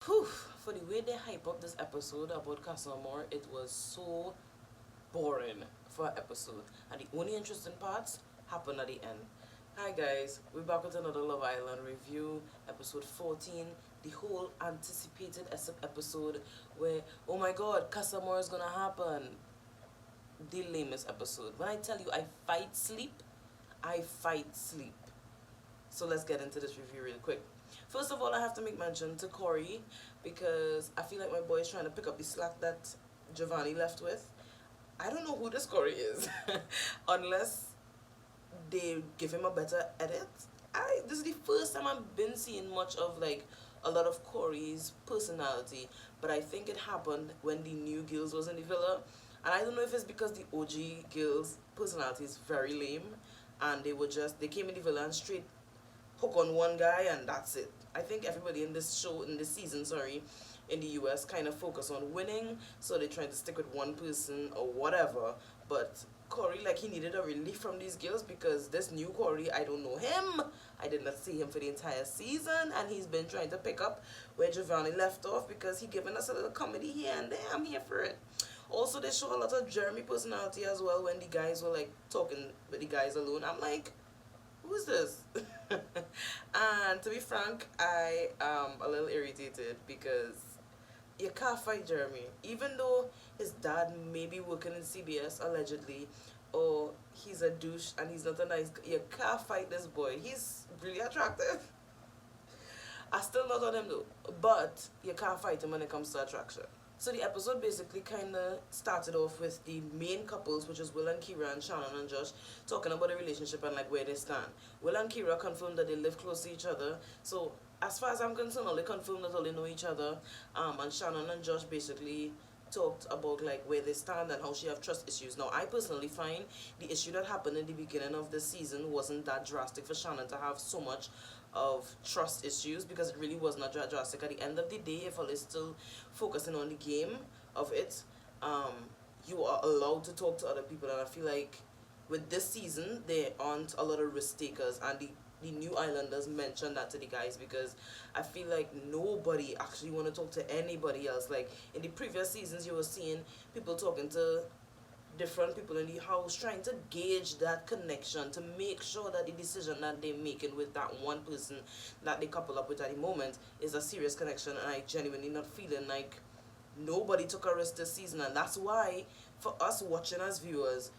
Whew, for the way they hype up this episode about CASA AMOR, it was so boring for an episode. And the only interesting parts happened at the end. Hi guys, we're back with another Love Island review, episode 14, the whole anticipated episode where, oh my god, CASA AMOR is gonna happen. The lamest episode. When I tell you I fight sleep, I fight sleep. So let's get into this review real quick. First of all, I have to make mention to Corey because I feel like my boy is trying to pick up the slack that Giovanni left with. I don't know who this Corey is unless they give him a better edit. This is the first time I've been seeing much of like a lot of Corey's personality, but I think it happened when the new girls was in the villa, and I don't know if it's because the OG girls' personality is very lame, and they came in the villa and straight hook on one guy and that's it. I think everybody in this show, in this season, sorry, in the US kind of focus on winning, so they're trying to stick with one person or whatever. But Corey, like, he needed a relief from these girls because this new Corey, I don't know him. I did not see him for the entire season, and he's been trying to pick up where Giovanni left off because he given us a little comedy here and there. I'm here for it. Also, they show a lot of Jeremy personality as well when the guys were like talking with the guys alone. I'm like, who's this? And to be frank, I am a little irritated because you can't fight Jeremy. Even though his dad may be working in CBS allegedly, or he's a douche and he's not a nice guy, you can't fight this boy. He's really attractive. I still not on him though, but you can't fight him when it comes to attraction. So the episode basically kind of started off with the main couples, which is Will and Kyra and Shannon and Josh, talking about the relationship and like where they stand. Will and Kyra confirmed that they live close to each other. So as far as I'm concerned, all they confirmed that all they know each other. And Shannon and Josh basically talked about like where they stand and how she have trust issues. Now I personally find the issue that happened in the beginning of the season wasn't that drastic for Shannon to have so much of trust issues, because it really was not that drastic. At the end of the day, if all is still focusing on the game of it, you are allowed to talk to other people, and I feel like with this season there aren't a lot of risk takers, and the new islanders mentioned that to the guys, because I feel like nobody actually want to talk to anybody else. Like in the previous seasons you were seeing people talking to different people in the house, trying to gauge that connection to make sure that the decision that they're making with that one person that they couple up with at the moment is a serious connection. And I genuinely not feeling like nobody took a risk this season, and that's why for us watching as viewers,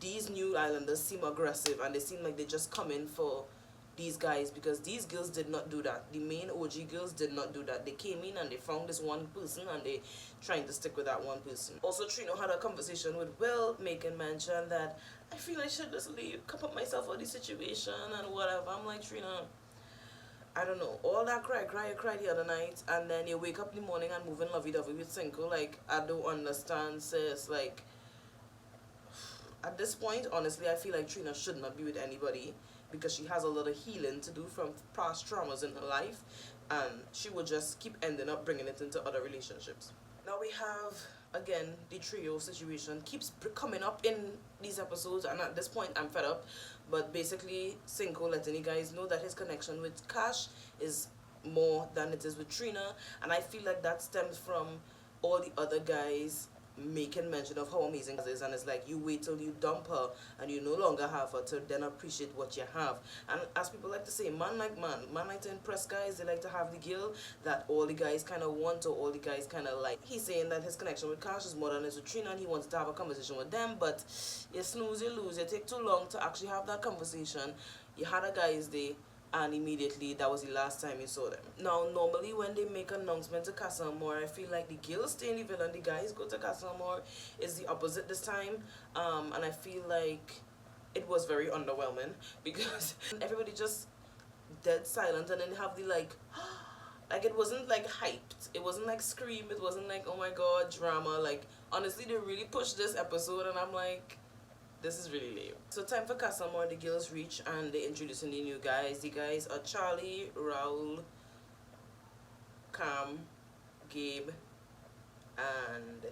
these new islanders seem aggressive and they seem like they just come in for these guys, because these girls did not do that. The main OG girls did not do that. They came in and they found this one person and they trying to stick with that one person. Also, Trino had a conversation with Will, making mention that I feel I should just leave, cup up myself for the situation and whatever. I'm like, Trina, I don't know, all that cry the other night, and then you wake up in the morning and moving lovey-dovey with Cinco. Like, I don't understand, sis. Like, at this point, honestly, I feel like Trina should not be with anybody, because she has a lot of healing to do from past traumas in her life, and she will just keep ending up bringing it into other relationships. Now we have, again, the trio situation keeps coming up in these episodes, and at this point I'm fed up. But basically, Cinco letting you guys know that his connection with Cash is more than it is with Trina, and I feel like that stems from all the other guys making mention of how amazing it is, and it's like you wait till you dump her and you no longer have her to then appreciate what you have. And as people like to say, man like man like to impress guys. They like to have the girl that all the guys kind of want, or all the guys kind of like. He's saying that his connection with Cash is more than his with Trina, and he wants to have a conversation with them, but you snooze, you lose. You take too long to actually have that conversation. You had a guy's day, and immediately that was the last time you saw them. Now normally when they make an announcement to CASA AMOR, I feel like the girls stay in the villa and the guys go to CASA AMOR. It's the opposite this time, and I feel like it was very underwhelming because everybody just dead silent, and then they have the like it wasn't like hyped, it wasn't like scream, it wasn't like oh my god drama. Like honestly, they really pushed this episode, and I'm like, this is really lame. So time for CASA AMOR. The girls reach and they introducing the new guys. The guys are Charlie, Raul, Cam, Gabe, and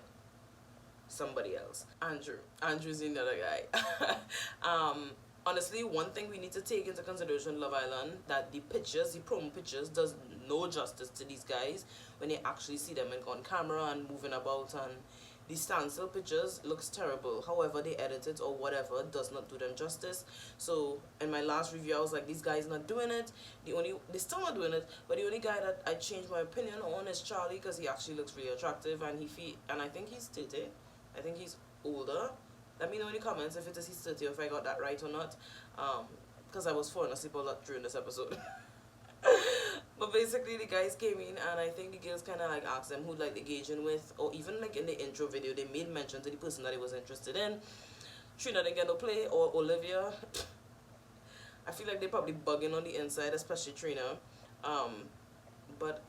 somebody else. Andrew's the other guy. honestly, one thing we need to take into consideration, Love Island, that the pictures, the promo pictures, does no justice to these guys when you actually see them on camera and moving about, and the standstill pictures looks terrible. However they edit it or whatever does not do them justice. So in my last review I was like, these guys not doing it. They still not doing it, but the only guy that I changed my opinion on is Charlie, because he actually looks really attractive, and and I think he's 30. I think he's older. Let me know in the comments if it is he's 30 or if I got that right or not. Because I was falling asleep a lot during this episode. But basically the guys came in, and I think the girls kind of like asked them who like they engaging with, or even like in the intro video they made mention to the person that they was interested in. Trina didn't get no play, or Olivia. I feel like they probably bugging on the inside, especially Trina. But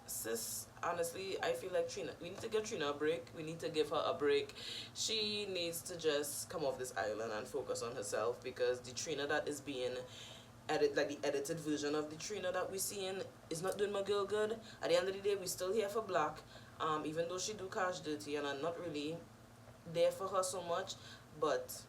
sis, honestly, I feel like Trina, we need to give Trina a break. We need to give her a break. She needs to just come off this island and focus on herself, because the Trina that is being like the edited version of the Trina that we're seeing is not doing my girl good. At the end of the day, we're still here for Black, even though she do Cash dirty and I'm not really there for her so much, but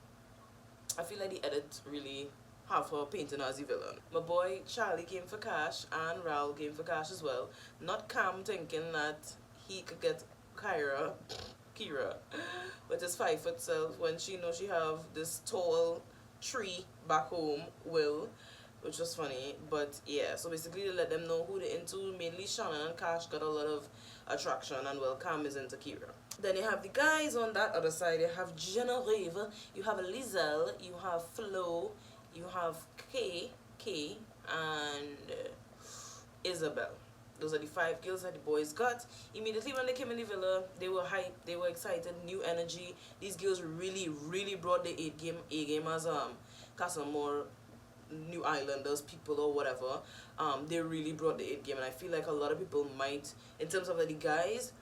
I feel like the edit really have her painting as a villain. My boy Charlie came for Cash, and Raul came for Cash as well. Not Cam thinking that he could get Kyra with his 5 foot self, when she knows she have this tall tree back home, Will, which was funny. But yeah, so basically they let them know who they're into. Mainly Shannon and Cash got a lot of attraction, and well, Cam is into Kyra. Then you have the guys on that other side. You have Genevieve, you have Lizelle, you have Flo, you have Kay, and Isabel. Those are the 5 girls that the boys got. Immediately when they came in the villa, they were hyped, they were excited, new energy. These girls really brought the A game as CASA AMOR New Islanders people or whatever. They really brought the 8 game, and I feel like a lot of people might, in terms of like the guys,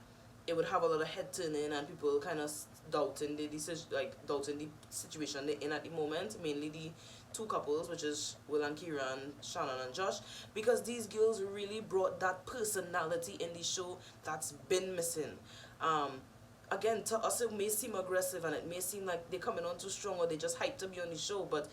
it would have a lot of head turning and people kind of doubting the decision, like doubting the situation they're in at the moment. Mainly the 2 couples, which is Will and Kyra and Shannon and Josh, because these girls really brought that personality in the show that's been missing. Again, to us it may seem aggressive and it may seem like they're coming on too strong, or they just hyped to be on the show, but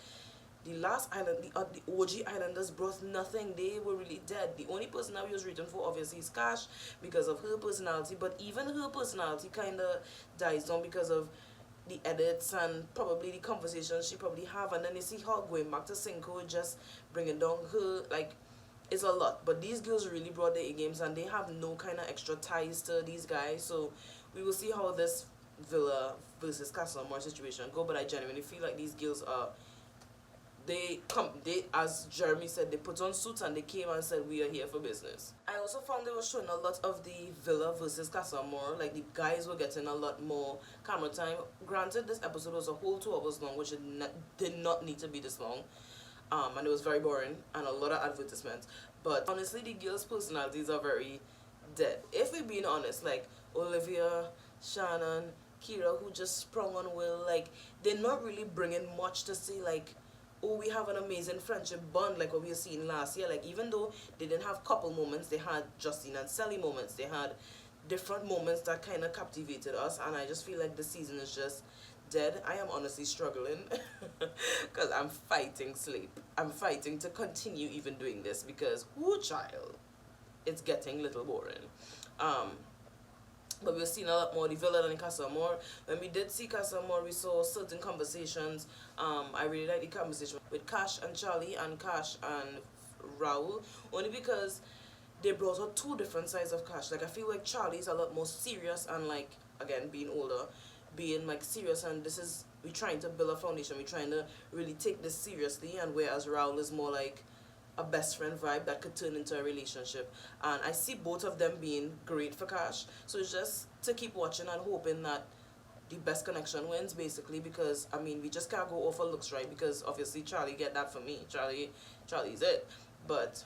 the last island, the OG Islanders brought nothing. They were really dead. The only person that we was rooting for obviously is Cash, because of her personality, but even her personality kind of dies down because of the edits and probably the conversations she probably have, and then you see her going back to Cinco, just bringing down her, like, it's a lot. But these girls really brought their A-games, and they have no kind of extra ties to these guys, so we will see how this Villa versus CASA AMOR situation go. But I genuinely feel like these girls are, they as Jeremy said, they put on suits and they came and said, we are here for business. I also found they were showing a lot of the Villa versus CASA AMOR. Like, the guys were getting a lot more camera time. Granted, this episode was a whole 2 hours long, which it did not need to be this long. And it was very boring and a lot of advertisements. But honestly, the girls' personalities are very dead. If we're being honest, like Olivia, Shannon, Kyra, who just sprung on Will, like, they're not really bringing much to say, like, oh, we have an amazing friendship bond like what we were seeing last year. Like, even though they didn't have couple moments, they had Justine and Sally moments. They had different moments that kind of captivated us, and I just feel like the season is just dead. I am honestly struggling because I'm fighting sleep. I'm fighting to continue even doing this because, whoo child, it's getting a little boring. But we've seen a lot more the Villa than CASA AMOR. When we did see CASA AMOR, we saw certain conversations. I really like the conversation with Cash and Charlie and Cash and Raul, only because they brought out 2 different sides of Cash. Like, I feel like Charlie's a lot more serious and, like, again, being older, being like serious, and this is, we're trying to build a foundation, we're trying to really take this seriously, and whereas Raul is more like a best friend vibe that could turn into a relationship. And I see both of them being great for Cash, so it's just to keep watching and hoping that the best connection wins, basically, because I mean, we just can't go off of looks, right? Because obviously Charlie get that for me. Charlie's it. But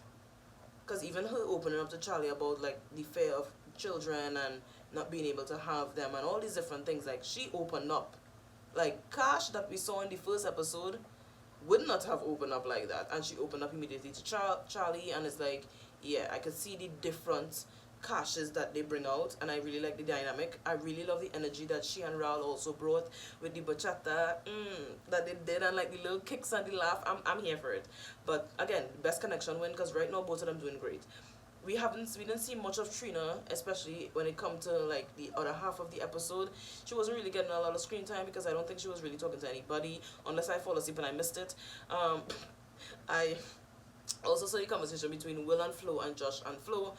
because even her opening up to Charlie about like the fear of children and not being able to have them and all these different things, like, she opened up. Like, Cash that we saw in the first episode would not have opened up like that, and she opened up immediately to Charlie, and it's like, yeah, I could see the different clashes that they bring out, and I really like the dynamic. I really love the energy that she and Raul also brought with the bachata that they did, and like the little kicks and the laugh. I'm here for it. But again, best connection win, because right now both of them doing great. We didn't see much of Trina, especially when it come to like the other half of the episode. She wasn't really getting a lot of screen time because I don't think she was really talking to anybody, unless I fall asleep and I missed it. I also saw the conversation between Will and Flo, and Josh and Flo,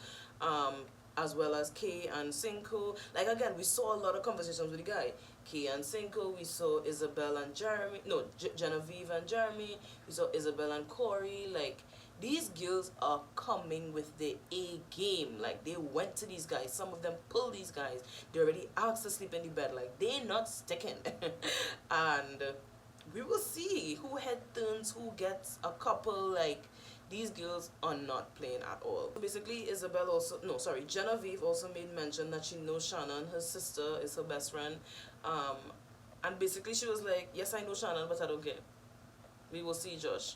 as well as Kay and Cinco. Like again, we saw a lot of conversations with the guy. Kay and Cinco, we saw Isabel and Jeremy, no, Genevieve and Jeremy, we saw Isabel and Corey. Like, these girls are coming with the A game. Like, they went to these guys. Some of them pulled these guys. They already asked to sleep in the bed. Like, they're not sticking. And we will see who head turns, who gets a couple. Like, these girls are not playing at all. Basically, Genevieve also made mention that she knows Shannon. Her sister is her best friend. And basically she was like, yes, I know Shannon, but I don't care. We will see, Josh.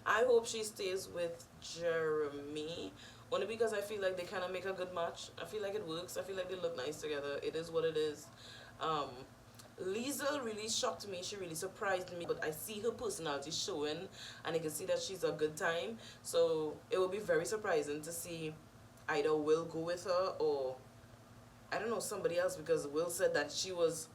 I hope she stays with Jeremy, only because I feel like they kind of make a good match. I feel like it works. I feel like they look nice together. It is what it is. Lisa really shocked me. She really surprised me, but I see her personality showing, and I can see that she's a good time. So it will be very surprising to see either Will go with her, or I don't know, somebody else, because Will said that she was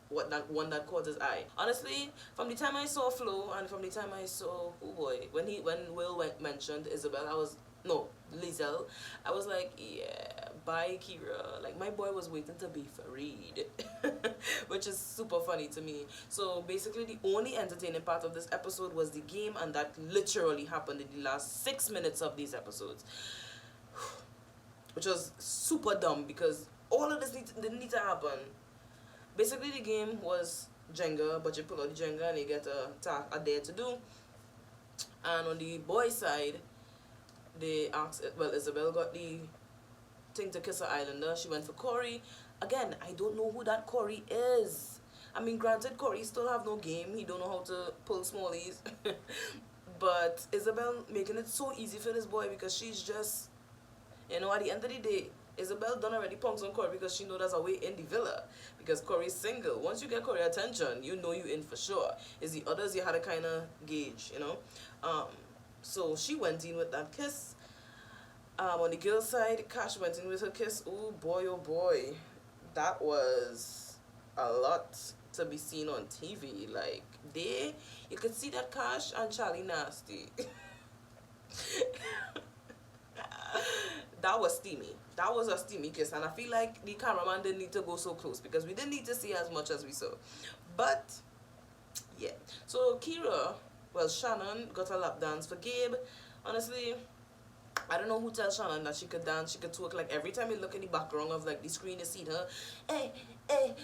one that caught his eye. Honestly, from the time I saw Flo and from the time I saw when Will mentioned Isabel, Lizelle, I was like, yeah, bye Kyra. Like, my boy was waiting to be freed. Which is super funny to me. So basically the only entertaining part of this episode was the game, and that literally happened in the last 6 minutes of these episodes. Which was super dumb, because all of this didn't need to happen. Basically, the game was Jenga, but you pull out the Jenga and you get a dare to do. And on the boys' side, they asked, Isabel got the thing to kiss her islander. She went for Corey. Again, I don't know who that Corey is. I mean, granted, Corey still have no game. He don't know how to pull smallies. But Isabel making it so easy for this boy, because she's just, at the end of the day, Isabel done already punks on Corey, because she know there's a way in the villa, because Corey's single. Once you get Corey attention, you know you in for sure. It's the others you had to kind of gauge, So she went in with that kiss. On the girl's side, Cash went in with her kiss. Oh boy, that was a lot to be seen on TV. Like, you could see that Cash and Charlie nasty. That was steamy. That was a steamy kiss, and I feel like the cameraman didn't need to go so close, because we didn't need to see as much as we saw. But yeah, so Shannon got a lap dance for Gabe. Honestly, I don't know who tells Shannon that she could dance, she could twerk. Like, every time you look in the background of like the screen, you see her,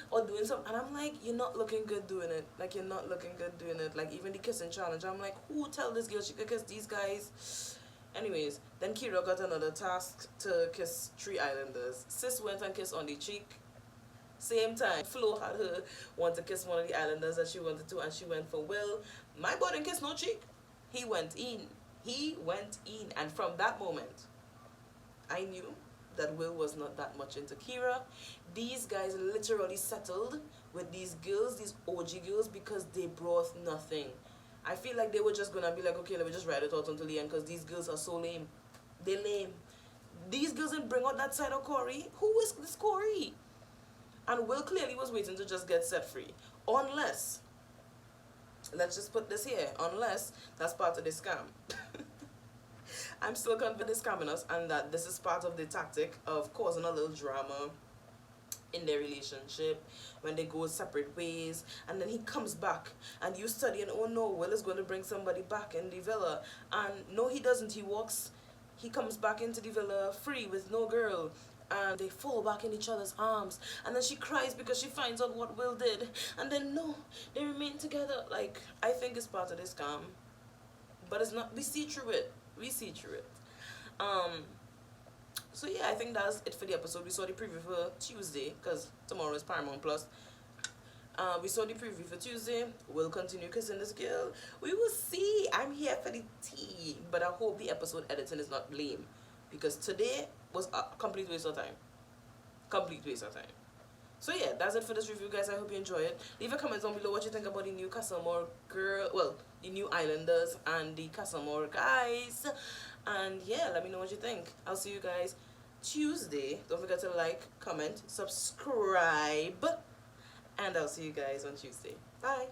or doing something, and I'm like, you're not looking good doing it. Like, you're not looking good doing it. Like, even the kissing challenge, I'm like, who tell this girl she could kiss these guys? Anyways, then Kyra got another task to kiss 3 islanders. Sis went and kissed on the cheek. Same time, Flo had her want to kiss one of the islanders that she wanted to, and she went for Will. My boy didn't kiss no cheek. He went in. And from that moment, I knew that Will was not that much into Kyra. These guys literally settled with these girls, these OG girls, because they brought nothing. I feel like they were just gonna be like, okay, let me just ride it out until the end, because these girls are so lame. They're lame. These girls didn't bring out that side of Corey. Who is this Corey? And Will clearly was waiting to just get set free. Unless, let's just put this here, unless that's part of the scam. I'm still convinced they're scamming us, and that this is part of the tactic of causing a little drama in their relationship when they go separate ways, and then he comes back and you study, and oh no, Will is going to bring somebody back in the villa, and no, he doesn't. He comes back into the villa free with no girl, and they fall back in each other's arms, and then she cries because she finds out what Will did, and then no, they remain together. Like, I think it's part of the scam, but it's not. We see through it. So yeah, I think that's it for the episode. We saw the preview for Tuesday, because tomorrow is Paramount Plus. We saw the preview for Tuesday. We'll continue kissing this girl. We will see. I'm here for the tea, but I hope the episode editing is not lame. because today was a complete waste of time. Complete waste of time. So yeah, that's it for this review, guys. I hope you enjoy it. Leave a comment down below what you think about the new CASA AMOR girl, well, the new Islanders and the CASA AMOR guys. And yeah, let me know what you think. I'll see you guys Tuesday. Don't forget to like, comment, subscribe, and I'll see you guys on Tuesday. Bye.